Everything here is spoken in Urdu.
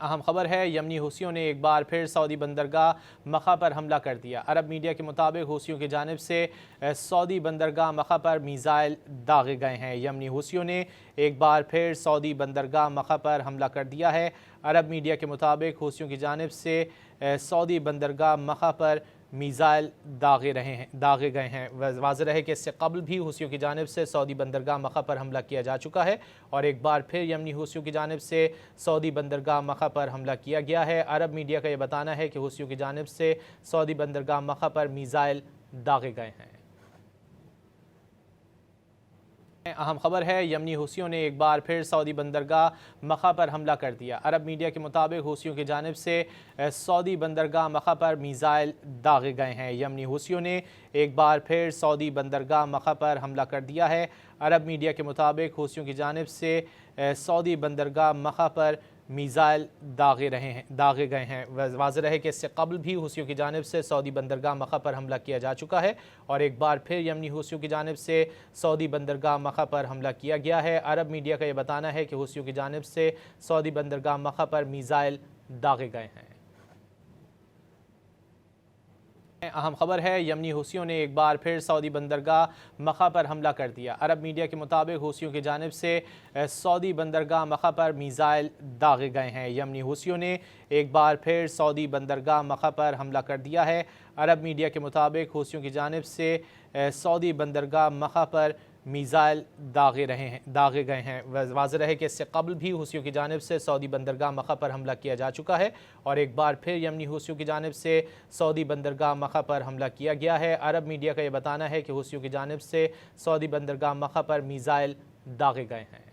اہم خبر ہے، یمنی حوثیوں نے ایک بار پھر سعودی بندرگاہ مخا پر حملہ کر دیا۔ عرب میڈیا کے مطابق حوثیوں کی جانب سے سعودی بندرگاہ مخا پر میزائل داغے گئے ہیں۔ یمنی حوثیوں نے ایک بار پھر سعودی بندرگاہ مخا پر حملہ کر دیا ہے۔ عرب میڈیا کے مطابق حوثیوں کی جانب سے سعودی بندرگاہ مخا پر میزائل داغے گئے ہیں۔ واضح رہے کہ اس سے قبل بھی حوثیوں کی جانب سے سعودی بندرگاہ مخا پر حملہ کیا جا چکا ہے اور ایک بار پھر یمنی حوثیوں کی جانب سے سعودی بندرگاہ مخا پر حملہ کیا گیا ہے۔ عرب میڈیا کا یہ بتانا ہے کہ حوثیوں کی جانب سے سعودی بندرگاہ مخا پر میزائل داغے گئے ہیں۔ اہم خبر ہے، یمنی حوثیوں نے ایک بار پھر سعودی بندرگاہ مخا پر حملہ کر دیا۔ عرب میڈیا کے مطابق حوثیوں کی جانب سے سعودی بندرگاہ مخا پر میزائل داغے گئے ہیں۔ یمنی حوثیوں نے ایک بار پھر سعودی بندرگاہ مخا پر حملہ کر دیا ہے۔ عرب میڈیا کے مطابق حوثیوں کی جانب سے سعودی بندرگاہ مخا پر میزائل داغے گئے ہیں۔ واضح رہے کہ اس سے قبل بھی حوثیوں کی جانب سے سعودی بندرگاہ مخا پر حملہ کیا جا چکا ہے اور ایک بار پھر یمنی حوثیوں کی جانب سے سعودی بندرگاہ مخا پر حملہ کیا گیا ہے۔ عرب میڈیا کا یہ بتانا ہے کہ حوثیوں کی جانب سے سعودی بندرگاہ مخا پر میزائل داغے گئے ہیں۔ اہم خبر ہے، یمنی حوثیوں نے ایک بار پھر سعودی بندرگاہ مخا پر حملہ کر دیا۔ عرب میڈیا کے مطابق حوثیوں کی جانب سے سعودی بندرگاہ مخا پر میزائل داغے گئے ہیں۔ یمنی حوثیوں نے ایک بار پھر سعودی بندرگاہ مخا پر حملہ کر دیا ہے۔ عرب میڈیا کے مطابق حوثیوں کی جانب سے سعودی بندرگاہ مخا پر میزائل داغے گئے ہیں۔ واضح رہے کہ اس سے قبل بھی حوثیوں کی جانب سے سعودی بندرگاہ مخا پر حملہ کیا جا چکا ہے اور ایک بار پھر یمنی حوثیوں کی جانب سے سعودی بندرگاہ مخا پر حملہ کیا گیا ہے۔ عرب میڈیا کا یہ بتانا ہے کہ حوثیوں کی جانب سے سعودی بندرگاہ مخا پر میزائل داغے گئے ہیں۔